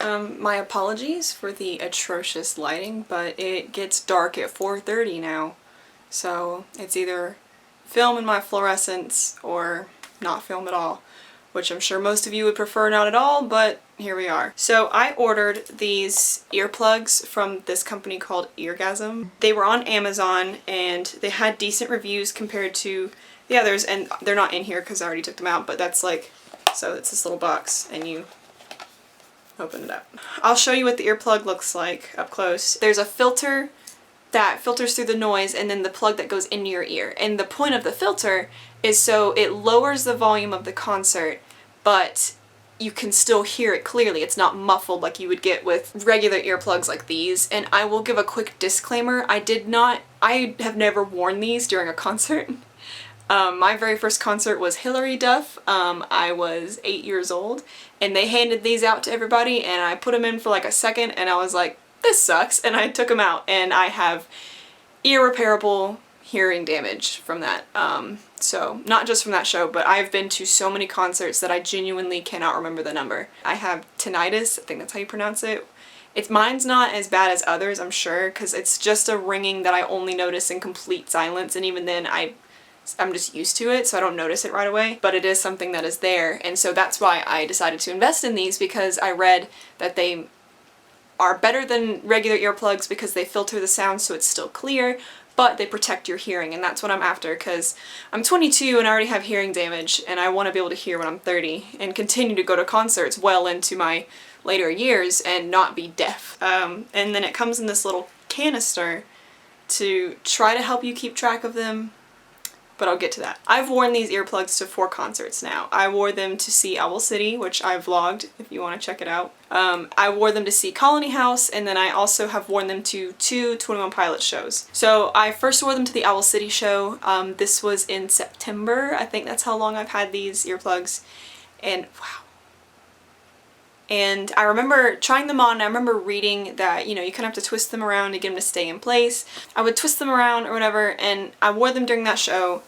My apologies for the atrocious lighting, but it gets dark at 4:30 now. So it's either film in my fluorescence or not film at all, which I'm sure most of you would prefer not at all, but here we are. So I ordered these earplugs from this company called Eargasm. They were on Amazon and they had decent reviews compared to the others, and they're not in here because I already took them out, but that's like, so it's this little box and you open it up. I'll show you what the earplug looks like up close. There's a filter that filters through the noise and then the plug that goes into your ear. And the point of the filter is so it lowers the volume of the concert, but you can still hear it clearly. It's not muffled like you would get with regular earplugs like these. And I will give a quick disclaimer. I have never worn these during a concert. My very first concert was Hillary Duff. I was 8 years old and they handed these out to everybody and I put them in for like a second and I was like, this sucks, and I took them out and I have irreparable hearing damage from that. So not just from that show, but I've been to so many concerts that I genuinely cannot remember the number. I have tinnitus, I think that's how you pronounce it. Mine's not as bad as others, I'm sure, because it's just a ringing that I only notice in complete silence, and even then I'm just used to it, so I don't notice it right away, but it is something that is there, and so that's why I decided to invest in these, because I read that they are better than regular earplugs because they filter the sound so it's still clear, but they protect your hearing, and that's what I'm after, because I'm 22 and I already have hearing damage, and I want to be able to hear when I'm 30 and continue to go to concerts well into my later years and not be deaf. And then it comes in this little canister to try to help you keep track of them, but I'll get to that. I've worn these earplugs to 4 concerts now. I wore them to see Owl City, which I vlogged if you want to check it out. I wore them to see Colony House, and then I also have worn them to 2 21 Pilots shows. So I first wore them to the Owl City show. This was in September. I think that's how long I've had these earplugs. And wow. And I remember trying them on, and I remember reading that, you know, you kind of have to twist them around to get them to stay in place. I would twist them around or whatever, and I wore them during that show.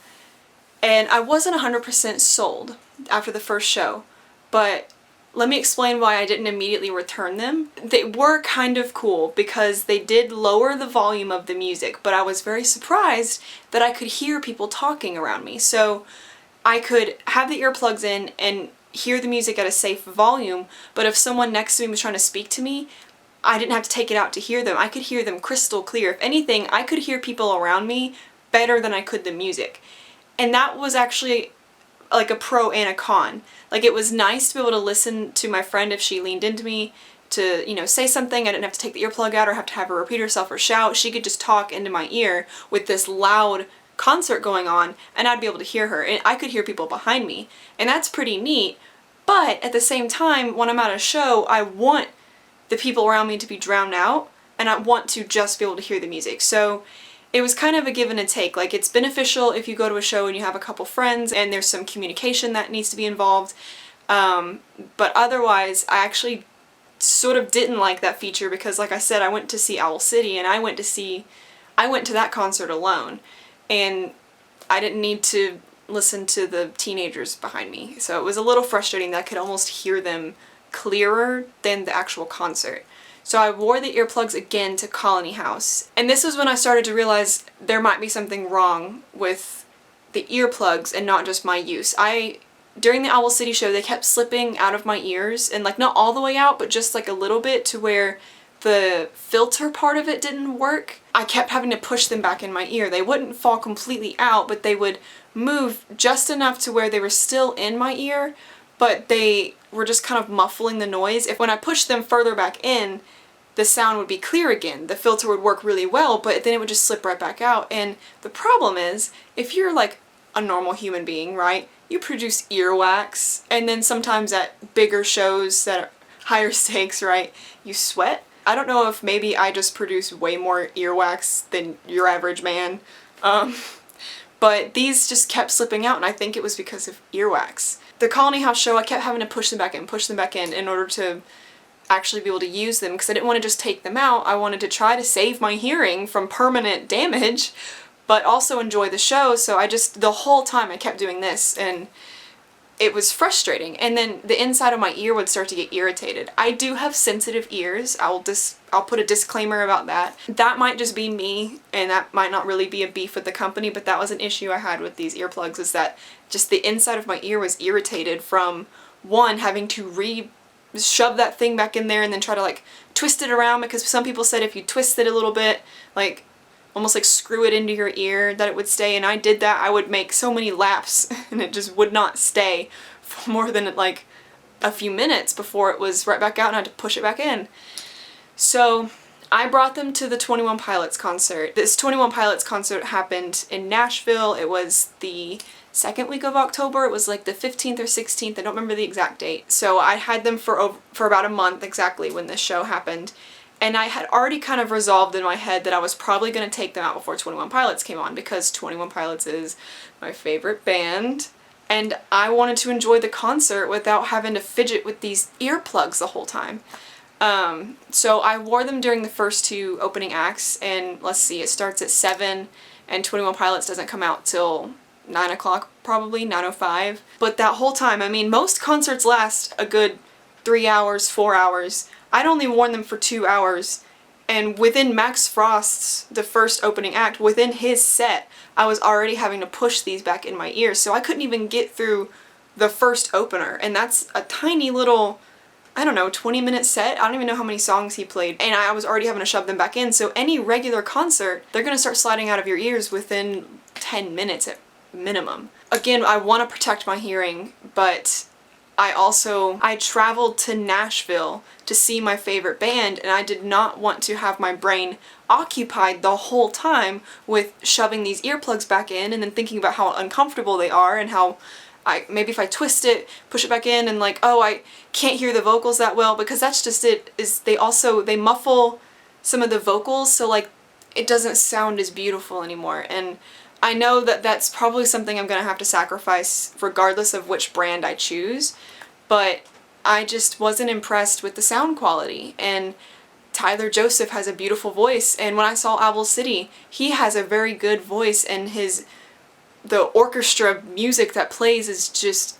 And I wasn't 100% sold after the first show, but let me explain why I didn't immediately return them. They were kind of cool because they did lower the volume of the music, but I was very surprised that I could hear people talking around me. So I could have the earplugs in and hear the music at a safe volume, but if someone next to me was trying to speak to me, I didn't have to take it out to hear them. I could hear them crystal clear. If anything, I could hear people around me better than I could the music. And that was actually like a pro and a con. Like, it was nice to be able to listen to my friend if she leaned into me to, you know, say something. I didn't have to take the earplug out or have to have her repeat herself or shout. She could just talk into my ear with this loud concert going on and I'd be able to hear her. And I could hear people behind me. And that's pretty neat. But at the same time, when I'm at a show, I want the people around me to be drowned out and I want to just be able to hear the music. So it was kind of a give and a take. Like, it's beneficial if you go to a show and you have a couple friends and there's some communication that needs to be involved. But otherwise, I actually sort of didn't like that feature because, like I said, I went to see Owl City and I went to that concert alone. And I didn't need to listen to the teenagers behind me. So it was a little frustrating that I could almost hear them clearer than the actual concert. So I wore the earplugs again to Colony House. And this was when I started to realize there might be something wrong with the earplugs and not just my use. During the Owl City show, they kept slipping out of my ears, and like not all the way out, but just like a little bit to where the filter part of it didn't work. I kept having to push them back in my ear. They wouldn't fall completely out, but they would move just enough to where they were still in my ear, but they were just kind of muffling the noise. When I pushed them further back in, the sound would be clear again. The filter would work really well, but then it would just slip right back out. And the problem is, if you're like a normal human being, right, you produce earwax, and then sometimes at bigger shows that are higher stakes, right, you sweat. I don't know if maybe I just produce way more earwax than your average man, but these just kept slipping out, and I think it was because of earwax. The Colony House show, I kept having to push them back in order to actually be able to use them, because I didn't want to just take them out. I wanted to try to save my hearing from permanent damage, but also enjoy the show. So the whole time I kept doing this, and it was frustrating. And then the inside of my ear would start to get irritated. I do have sensitive ears. I'll put a disclaimer about that. That might just be me, and that might not really be a beef with the company, but that was an issue I had with these earplugs, is that just the inside of my ear was irritated from, one, having to shove that thing back in there and then try to like twist it around, because some people said if you twist it a little bit, like almost like screw it into your ear, that it would stay. And I did that. I would make so many laps and it just would not stay for more than like a few minutes before it was right back out and I had to push it back in. So I brought them to the 21 Pilots concert. This 21 Pilots concert happened in Nashville. It was the second week of October. It was like the 15th or 16th. I don't remember the exact date. So I had them for about a month exactly when this show happened. And I had already kind of resolved in my head that I was probably going to take them out before 21 Pilots came on, because 21 Pilots is my favorite band. And I wanted to enjoy the concert without having to fidget with these earplugs the whole time. So I wore them during the first two opening acts, and let's see, it starts at 7 and 21 Pilots doesn't come out till 9 o'clock, probably 9:05. But that whole time, I mean, most concerts last a good 3 hours, 4 hours. I'd only worn them for 2 hours, and within Max Frost's, the first opening act, within his set, I was already having to push these back in my ears, so I couldn't even get through the first opener, and that's a tiny little, I don't know, 20-minute set? I don't even know how many songs he played, and I was already having to shove them back in, so any regular concert, they're gonna start sliding out of your ears within 10 minutes at minimum. Again, I want to protect my hearing, but I traveled to Nashville to see my favorite band, and I did not want to have my brain occupied the whole time with shoving these earplugs back in and then thinking about how uncomfortable they are and how maybe if I twist it, push it back in, and like, oh, I can't hear the vocals that well, because that's just it, is they muffle some of the vocals, so like it doesn't sound as beautiful anymore. And I know that that's probably something I'm gonna have to sacrifice regardless of which brand I choose, but I just wasn't impressed with the sound quality. And Tyler Joseph has a beautiful voice, and when I saw Owl City, he has a very good voice, and the orchestra music that plays is just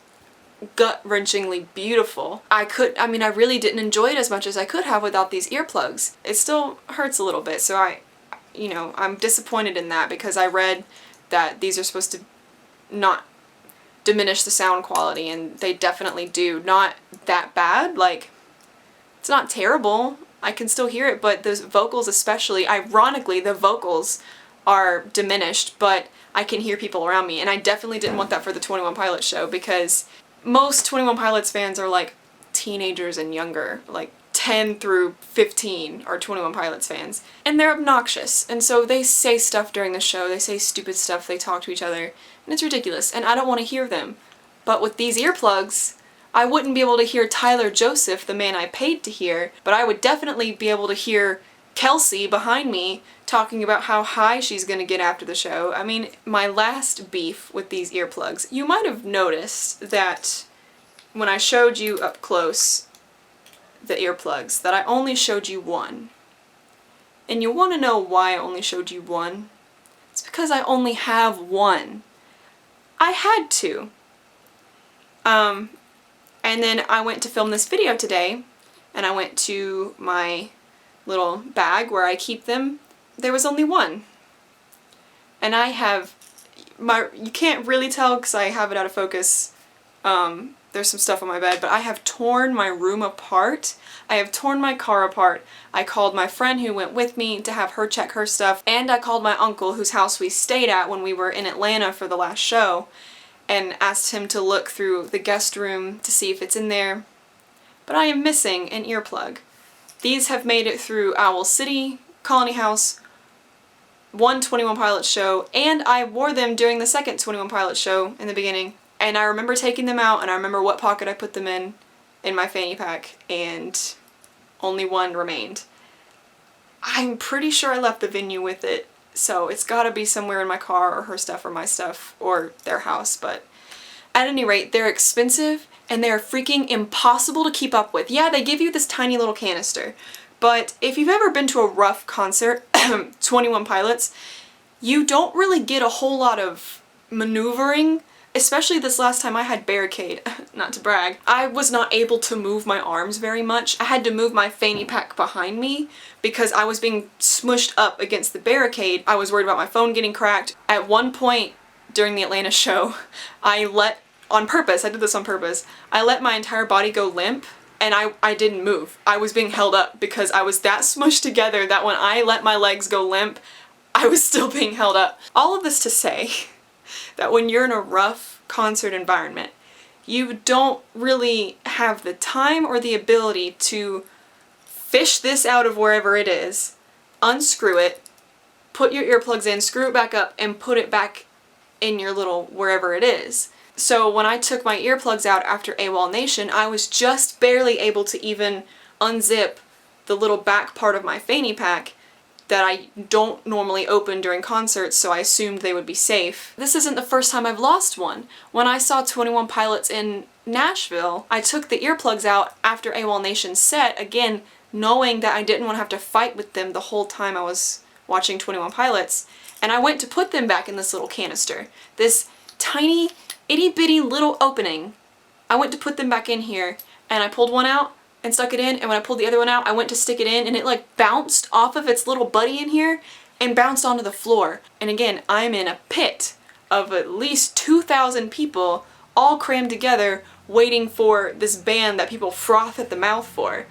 gut-wrenchingly beautiful. I really didn't enjoy it as much as I could have without these earplugs. It still hurts a little bit, so I'm disappointed in that, because I read that these are supposed to not diminish the sound quality, and they definitely do. Not that bad, like, it's not terrible. I can still hear it, but the vocals especially, ironically, the vocals are diminished, but I can hear people around me, and I definitely didn't want that for the 21 Pilots show, because most 21 Pilots fans are like teenagers and younger, like 10 through 15 are 21 Pilots fans, and they're obnoxious, and so they say stuff during the show, they say stupid stuff, they talk to each other, and it's ridiculous, and I don't want to hear them. But with these earplugs, I wouldn't be able to hear Tyler Joseph, the man I paid to hear, but I would definitely be able to hear Kelsey behind me talking about how high she's gonna get after the show. I mean, my last beef with these earplugs, you might have noticed that when I showed you up close the earplugs, that I only showed you one. And you want to know why I only showed you one? It's because I only have one. I had to. And then I went to film this video today, and I went to my little bag where I keep them. There was only one. And I have you can't really tell because I have it out of focus. There's some stuff on my bed, but I have torn my room apart. I have torn my car apart. I called my friend who went with me to have her check her stuff, and I called my uncle whose house we stayed at when we were in Atlanta for the last show, and asked him to look through the guest room to see if it's in there. But I am missing an earplug. These have made it through Owl City, Colony House, one 21 Pilots show, and I wore them during the second 21 Pilots show in the beginning. And I remember taking them out, and I remember what pocket I put them in my fanny pack, and only one remained. I'm pretty sure I left the venue with it, so it's gotta be somewhere in my car, or her stuff, or my stuff, or their house, but at any rate, they're expensive, and they're freaking impossible to keep up with. Yeah, they give you this tiny little canister, but if you've ever been to a rough concert, 21 Pilots, you don't really get a whole lot of maneuvering especially this last time I had barricade, not to brag, I was not able to move my arms very much. I had to move my fanny pack behind me because I was being smushed up against the barricade. I was worried about my phone getting cracked. At one point during the Atlanta show, on purpose, I did this on purpose, I let my entire body go limp and I didn't move. I was being held up because I was that smushed together that when I let my legs go limp, I was still being held up. All of this to say that when you're in a rough concert environment, you don't really have the time or the ability to fish this out of wherever it is, unscrew it, put your earplugs in, screw it back up, and put it back in your little wherever it is. So when I took my earplugs out after AWOL Nation, I was just barely able to even unzip the little back part of my fanny pack that I don't normally open during concerts, so I assumed they would be safe. This isn't the first time I've lost one. When I saw 21 Pilots in Nashville, I took the earplugs out after AWOL Nation's set, again, knowing that I didn't want to have to fight with them the whole time I was watching 21 Pilots, and I went to put them back in this little canister. This tiny, itty-bitty little opening. I went to put them back in here, and I pulled one out and stuck it in, and when I pulled the other one out, I went to stick it in, and it like bounced off of its little buddy in here and bounced onto the floor. And again, I'm in a pit of at least 2,000 people all crammed together waiting for this band that people froth at the mouth for.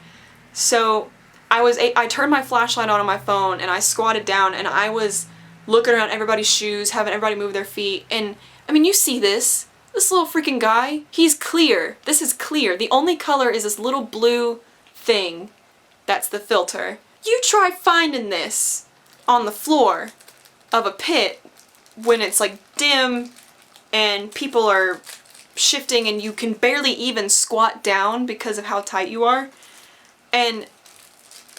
So I turned my flashlight on my phone and I squatted down and I was looking around everybody's shoes, having everybody move their feet, and I mean, you see this. This little freaking guy, he's clear. This is clear. The only color is this little blue thing. That's the filter. You try finding this on the floor of a pit when it's like dim and people are shifting and you can barely even squat down because of how tight you are. And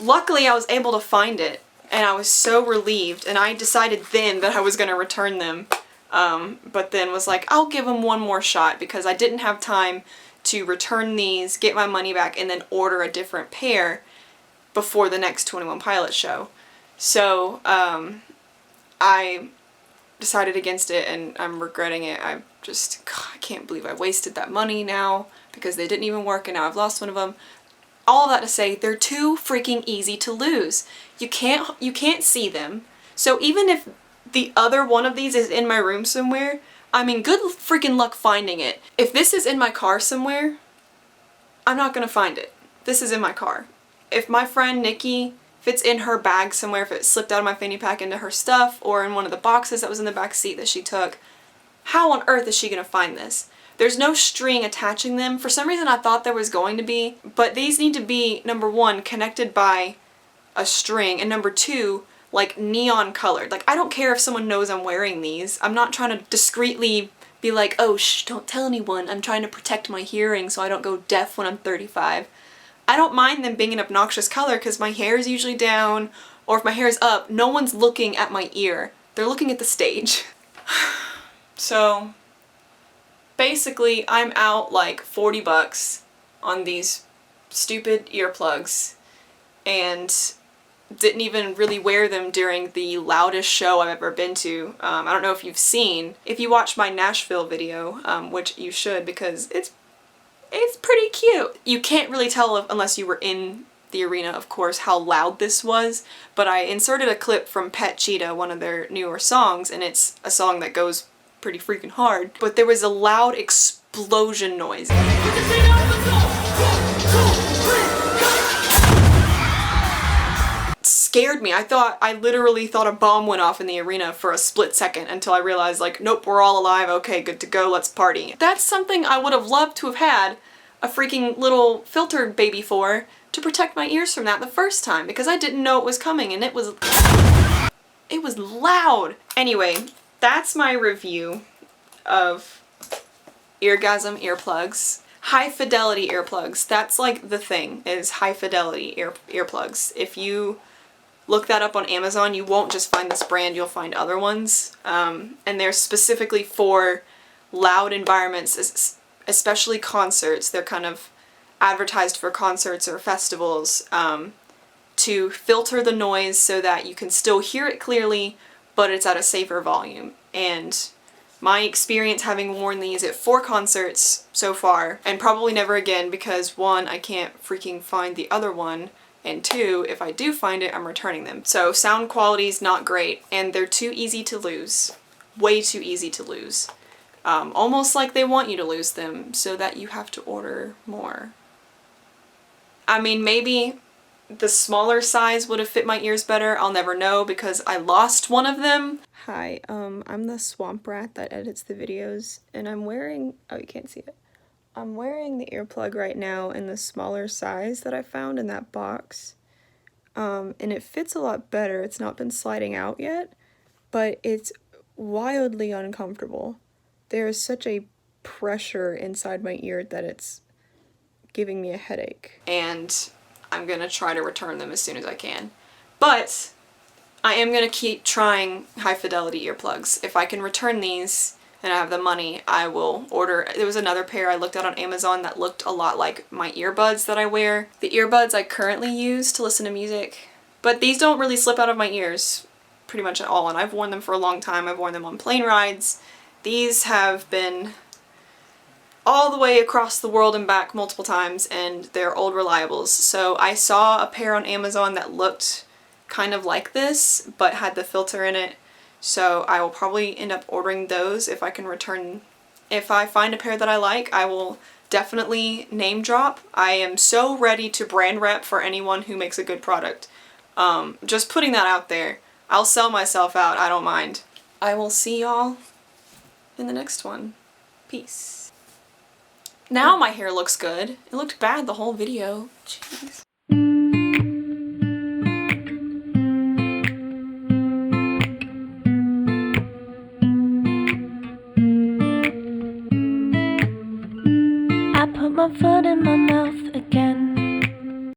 luckily I was able to find it and I was so relieved, and I decided then that I was going to return them. But then was like, I'll give them one more shot because I didn't have time to return these, get my money back, and then order a different pair before the next 21 Pilots show. So I decided against it and I'm regretting it. I can't believe I wasted that money now because they didn't even work and now I've lost one of them. All of that to say, they're too freaking easy to lose. You can't see them. So even if the other one of these is in my room somewhere, I mean, good freaking luck finding it. If this is in my car somewhere, I'm not gonna find it. This is in my car. If my friend Nikki, if it's in her bag somewhere, if it slipped out of my fanny pack into her stuff or in one of the boxes that was in the back seat that she took, how on earth is she gonna find this? There's no string attaching them. For some reason I thought there was going to be, but these need to be, number one, connected by a string, and number two, like neon colored. Like, I don't care if someone knows I'm wearing these. I'm not trying to discreetly be like, oh shh, don't tell anyone. I'm trying to protect my hearing so I don't go deaf when I'm 35. I don't mind them being an obnoxious color because my hair is usually down, or if my hair is up, no one's looking at my ear. They're looking at the stage. So basically I'm out like 40 bucks on these stupid earplugs and didn't even really wear them during the loudest show I've ever been to. I don't know if you've seen. If you watch my Nashville video, which you should because it's pretty cute. You can't really tell unless you were in the arena, of course, how loud this was, but I inserted a clip from Pet Cheetah, one of their newer songs, and it's a song that goes pretty freaking hard, but there was a loud explosion noise. Scared me. I literally thought a bomb went off in the arena for a split second until I realized, like, nope, we're all alive, okay, good to go, let's party. That's something I would have loved to have had a freaking little filter baby for, to protect my ears from that the first time, because I didn't know it was coming and it was loud. Anyway, that's my review of Eargasm earplugs. High fidelity earplugs. That's like the thing, is high fidelity earplugs. If you look that up on Amazon, you won't just find this brand, you'll find other ones. And they're specifically for loud environments, especially concerts. They're kind of advertised for concerts or festivals to filter the noise so that you can still hear it clearly, but it's at a safer volume. And My experience having worn these at 4 concerts so far, and probably never again because 1, I can't freaking find the other one, and 2, if I do find it, I'm returning them. So sound quality's not great, and they're too easy to lose. Way too easy to lose. Almost like they want you to lose them so that you have to order more. I mean, maybe the smaller size would have fit my ears better. I'll never know because I lost one of them. Hi, I'm the swamp rat that edits the videos, and I'm wearing, oh, you can't see it. I'm wearing the earplug right now in the smaller size that I found in that box. And it fits a lot better. It's not been sliding out yet, but it's wildly uncomfortable. There is such a pressure inside my ear that it's giving me a headache. And I'm gonna try to return them as soon as I can. But I am gonna keep trying high fidelity earplugs. If I can return these and I have the money, I will order. There was another pair I looked at on Amazon that looked a lot like my earbuds that I wear. The earbuds I currently use to listen to music, but these don't really slip out of my ears pretty much at all, and I've worn them for a long time. I've worn them on plane rides. These have been all the way across the world and back multiple times, and they're old reliables. So I saw a pair on Amazon that looked kind of like this, but had the filter in it. So I will probably end up ordering those if I can return. If I find a pair that I like, I will definitely name drop. I am so ready to brand rep for anyone who makes a good product. Just putting that out there. I'll sell myself out, I don't mind. I will see y'all in the next one. Peace. Now my hair looks good. It looked bad the whole video. Jeez.